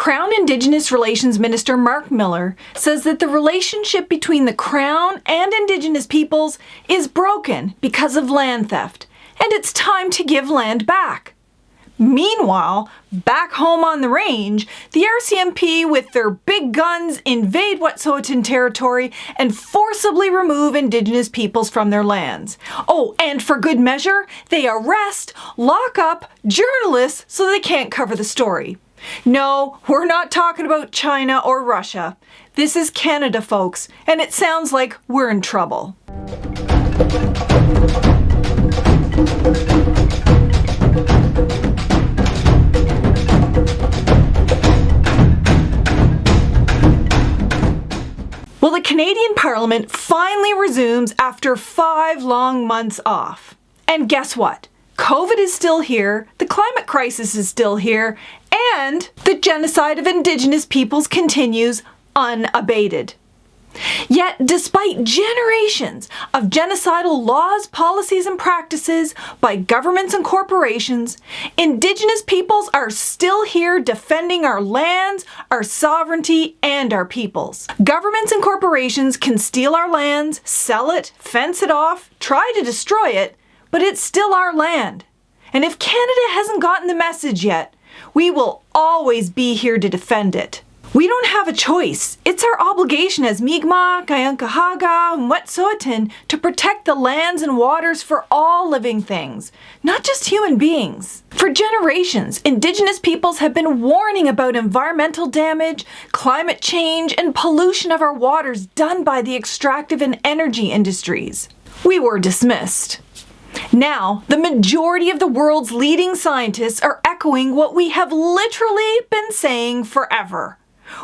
Crown Indigenous Relations Minister Mark Miller says that the relationship between the Crown and Indigenous peoples is broken because of land theft, and it's time to give land back. Meanwhile, back home on the range, the RCMP with their big guns invade Wet'suwet'en territory and forcibly remove Indigenous peoples from their lands. Oh, and for good measure, they arrest, lock up journalists so they can't cover the story. No, we're not talking about China or Russia. This is Canada, folks, and it sounds like we're in trouble. Well, the Canadian Parliament finally resumes after 5 long months off. And guess what? COVID is still here, the climate crisis is still here, and the genocide of Indigenous peoples continues unabated. Yet, despite generations of genocidal laws, policies, and practices by governments and corporations, Indigenous peoples are still here defending our lands, our sovereignty, and our peoples. Governments and corporations can steal our lands, sell it, fence it off, try to destroy it, but it's still our land. And if Canada hasn't gotten the message yet, we will always be here to defend it. We don't have a choice. It's our obligation as Mi'kmaq, Kayunkahaga, and Wet'suwet'en to protect the lands and waters for all living things, not just human beings. For generations, Indigenous peoples have been warning about environmental damage, climate change, and pollution of our waters done by the extractive and energy industries. We were dismissed. Now, the majority of the world's leading scientists are echoing what we have literally been saying forever.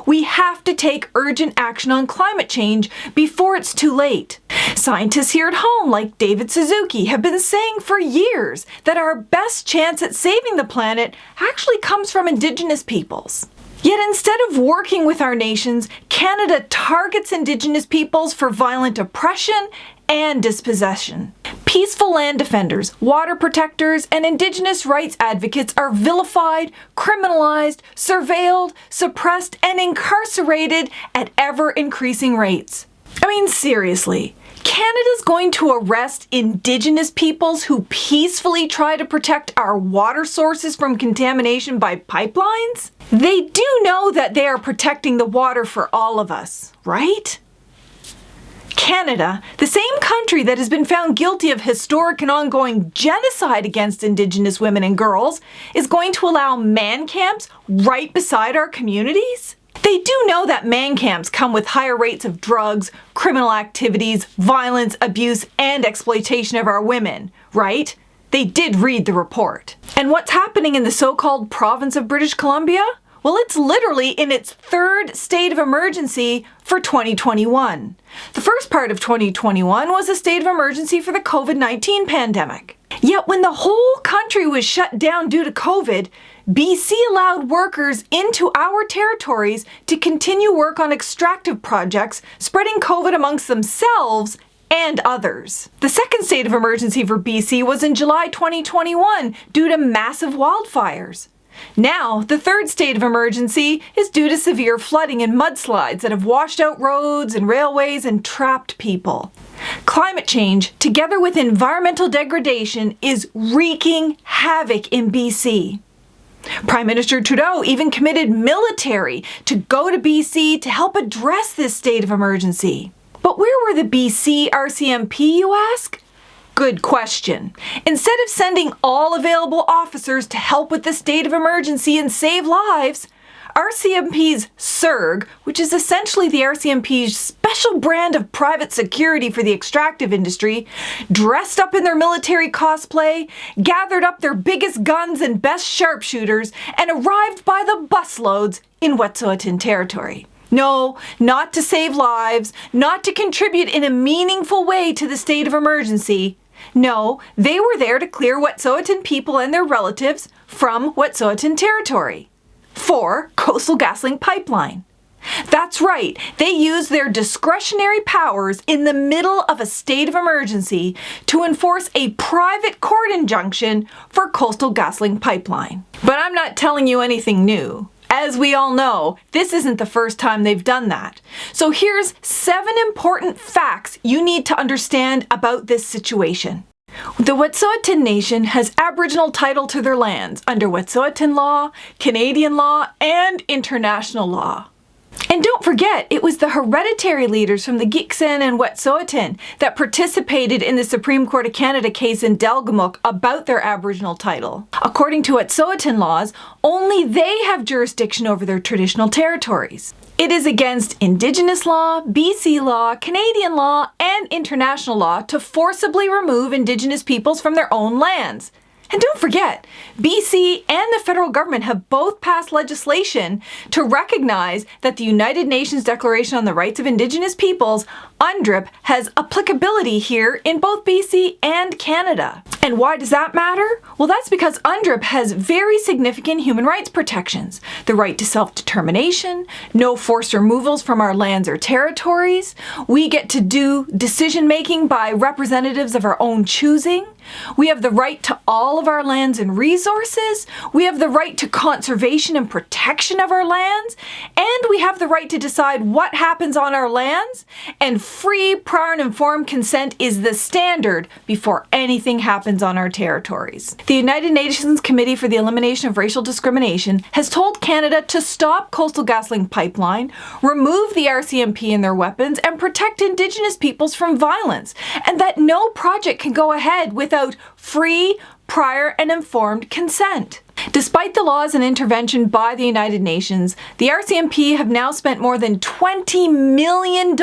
We have to take urgent action on climate change before it's too late. Scientists here at home, like David Suzuki, have been saying for years that our best chance at saving the planet actually comes from Indigenous peoples. Yet instead of working with our nations, Canada targets Indigenous peoples for violent oppression and dispossession. Peaceful land defenders, water protectors, and Indigenous rights advocates are vilified, criminalized, surveilled, suppressed, and incarcerated at ever-increasing rates. I mean, seriously, Canada's going to arrest Indigenous peoples who peacefully try to protect our water sources from contamination by pipelines? They do know that they are protecting the water for all of us, right? Canada, the same country that has been found guilty of historic and ongoing genocide against Indigenous women and girls, is going to allow man camps right beside our communities? They do know that man camps come with higher rates of drugs, criminal activities, violence, abuse, and exploitation of our women, right? They did read the report. And what's happening in the so-called province of British Columbia? Well, it's literally in its 3rd state of emergency for 2021. The first part of 2021 was a state of emergency for the COVID-19 pandemic. Yet when the whole country was shut down due to COVID, BC allowed workers into our territories to continue work on extractive projects, spreading COVID amongst themselves and others. The second state of emergency for BC was in July 2021 due to massive wildfires. Now, the 3rd state of emergency is due to severe flooding and mudslides that have washed out roads and railways and trapped people. Climate change, together with environmental degradation, is wreaking havoc in BC. Prime Minister Trudeau even committed military to go to BC to help address this state of emergency. But where were the BC RCMP, you ask? Good question. Instead of sending all available officers to help with the state of emergency and save lives, RCMP's CERG, which is essentially the RCMP's special brand of private security for the extractive industry, dressed up in their military cosplay, gathered up their biggest guns and best sharpshooters, and arrived by the busloads in Wet'suwet'en territory. No, not to save lives, not to contribute in a meaningful way to the state of emergency. No, they were there to clear Wet'suwet'en people and their relatives from Wet'suwet'en territory for Coastal Gaslink pipeline. That's right, they used their discretionary powers in the middle of a state of emergency to enforce a private court injunction for Coastal Gaslink pipeline. But I'm not telling you anything new. As we all know, this isn't the first time they've done that. So here's 7 important facts you need to understand about this situation. The Wet'suwet'en Nation has Aboriginal title to their lands under Wet'suwet'en law, Canadian law, and international law. And don't forget, it was the hereditary leaders from the Gitxsan and Wet'suwet'en that participated in the Supreme Court of Canada case in Delgamuukw about their Aboriginal title. According to Wet'suwet'en laws, only they have jurisdiction over their traditional territories. It is against Indigenous law, BC law, Canadian law, and international law to forcibly remove Indigenous peoples from their own lands. And don't forget, BC and the federal government have both passed legislation to recognize that the United Nations Declaration on the Rights of Indigenous Peoples, UNDRIP, has applicability here in both BC and Canada. And why does that matter? Well, that's because UNDRIP has very significant human rights protections. The right to self-determination, no forced removals from our lands or territories. We get to do decision-making by representatives of our own choosing. We have the right to all of our lands and resources. We have the right to conservation and protection of our lands. And we have the right to decide what happens on our lands. And free, prior, and informed consent is the standard before anything happens on our territories. The United Nations Committee for the Elimination of Racial Discrimination has told Canada to stop Coastal Gaslink pipeline, remove the RCMP and their weapons, and protect Indigenous peoples from violence, and that no project can go ahead without free, prior, and informed consent. Despite the laws and intervention by the United Nations, the RCMP have now spent more than $20 million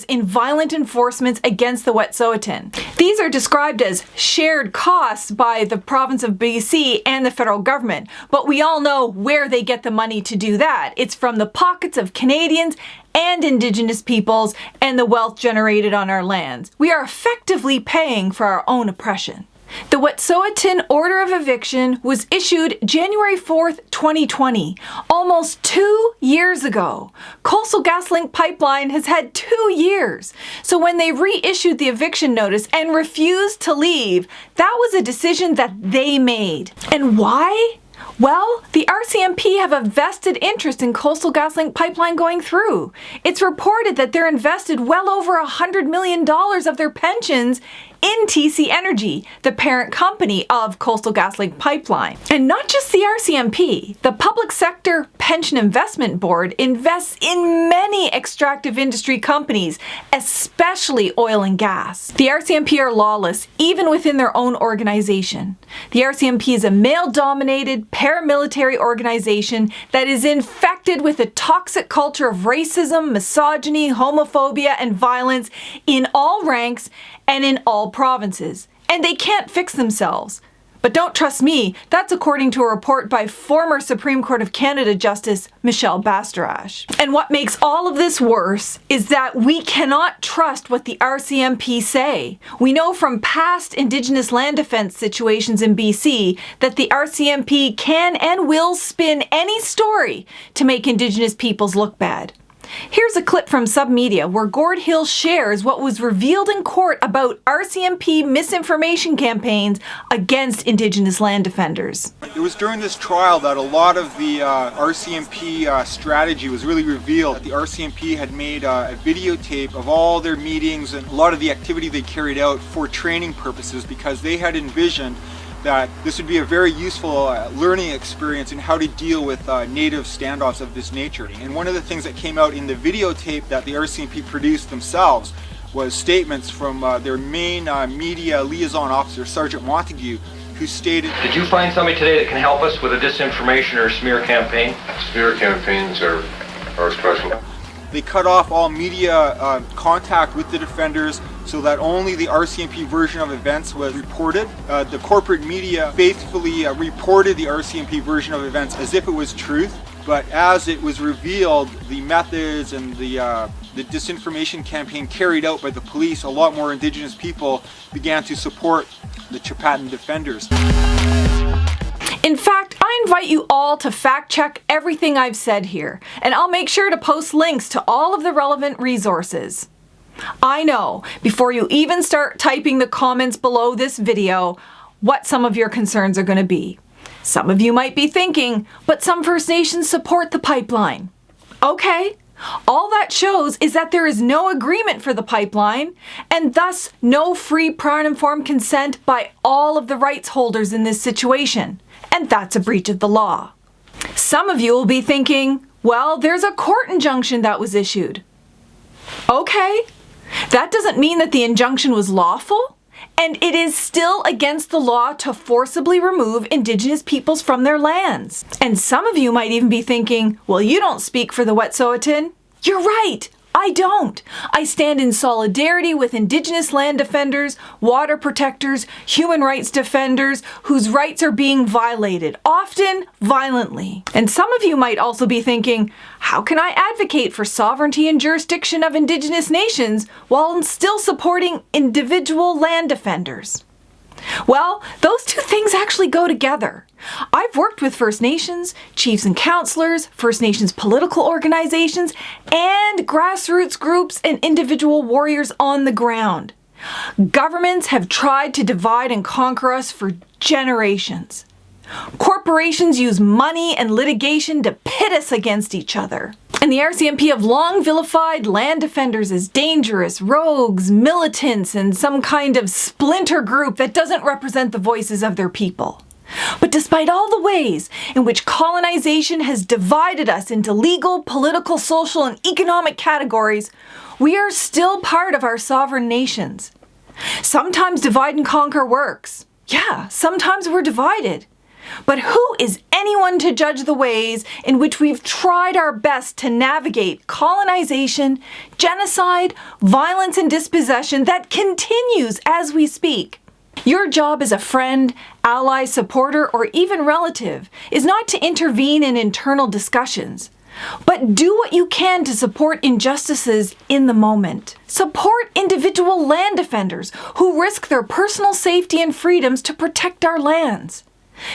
in violent enforcements against the Wet'suwet'en. These are described as shared costs by the province of BC and the federal government, but we all know where they get the money to do that. It's from the pockets of Canadians and Indigenous peoples and the wealth generated on our lands. We are effectively paying for our own oppression. The Wet'suwet'en Order of Eviction was issued January 4th, 2020, almost 2 years ago. Coastal Gaslink pipeline has had 2 years. So when they reissued the eviction notice and refused to leave, that was a decision that they made. And why? Well, the RCMP have a vested interest in Coastal Gaslink pipeline going through. It's reported that they're invested well over $100 million of their pensions in TC Energy, the parent company of Coastal Gaslink Pipeline. And not just the RCMP, the Public Sector Pension Investment Board invests in many extractive industry companies, especially oil and gas. The RCMP are lawless, even within their own organization. The RCMP is a male-dominated paramilitary organization that is infected with a toxic culture of racism, misogyny, homophobia, and violence in all ranks and in all provinces. And they can't fix themselves. But don't trust me, that's according to a report by former Supreme Court of Canada Justice Michelle Bastarache. And what makes all of this worse is that we cannot trust what the RCMP say. We know from past Indigenous land defense situations in BC that the RCMP can and will spin any story to make Indigenous peoples look bad. Here's a clip from Submedia where Gord Hill shares what was revealed in court about RCMP misinformation campaigns against Indigenous land defenders. It was during this trial that a lot of the RCMP strategy was really revealed. The RCMP had made a videotape of all their meetings and a lot of the activity they carried out for training purposes because they had envisioned that this would be a very useful learning experience in how to deal with native standoffs of this nature. And one of the things that came out in the videotape that the RCMP produced themselves was statements from their main media liaison officer, Sergeant Montague, who stated, "Did you find somebody today that can help us with a disinformation or smear campaign?" Smear campaigns are special. They cut off all media contact with the defenders so that only the RCMP version of events was reported. The corporate media faithfully reported the RCMP version of events as if it was truth, but as it was revealed, the methods and the disinformation campaign carried out by the police, a lot more Indigenous people began to support the Wet'suwet'en defenders. In fact, I invite you all to fact check everything I've said here, and I'll make sure to post links to all of the relevant resources. I know, before you even start typing the comments below this video, what some of your concerns are going to be. Some of you might be thinking, but some First Nations support the pipeline. Okay, all that shows is that there is no agreement for the pipeline, and thus no free, prior and informed consent by all of the rights holders in this situation, and that's a breach of the law. Some of you will be thinking, well, there's a court injunction that was issued. Okay, that doesn't mean that the injunction was lawful, and it is still against the law to forcibly remove Indigenous peoples from their lands. And some of you might even be thinking, well, you don't speak for the Wet'suwet'en. You're right, I don't. I stand in solidarity with Indigenous land defenders, water protectors, human rights defenders whose rights are being violated, often violently. And some of you might also be thinking, how can I advocate for sovereignty and jurisdiction of Indigenous nations while still supporting individual land defenders? Well, those two things actually go together. I've worked with First Nations, chiefs and councillors, First Nations political organizations, and grassroots groups and individual warriors on the ground. Governments have tried to divide and conquer us for generations. Corporations use money and litigation to pit us against each other. And the RCMP have long vilified land defenders as dangerous, rogues, militants, and some kind of splinter group that doesn't represent the voices of their people. But despite all the ways in which colonization has divided us into legal, political, social, and economic categories, we are still part of our sovereign nations. Sometimes divide and conquer works. Yeah, sometimes we're divided. But who is anyone to judge the ways in which we've tried our best to navigate colonization, genocide, violence, and dispossession that continues as we speak? Your job as a friend, ally, supporter, or even relative is not to intervene in internal discussions, but do what you can to support injustices in the moment. Support individual land defenders who risk their personal safety and freedoms to protect our lands.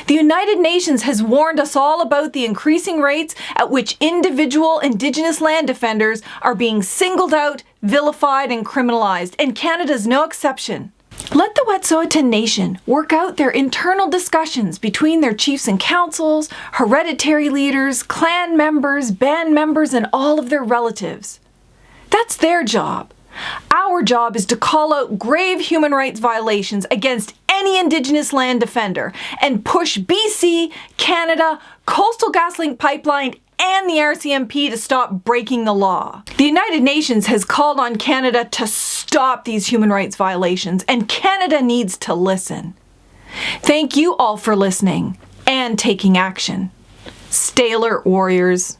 The United Nations has warned us all about the increasing rates at which individual Indigenous land defenders are being singled out, vilified, and criminalized, and Canada's no exception. Let the Wet'suwet'en Nation work out their internal discussions between their chiefs and councils, hereditary leaders, clan members, band members, and all of their relatives. That's their job. Our job is to call out grave human rights violations against any Indigenous land defender and push BC, Canada, Coastal Gaslink pipeline, and the RCMP to stop breaking the law. The United Nations has called on Canada to stop these human rights violations, and Canada needs to listen. Thank you all for listening and taking action. Stay alert, warriors.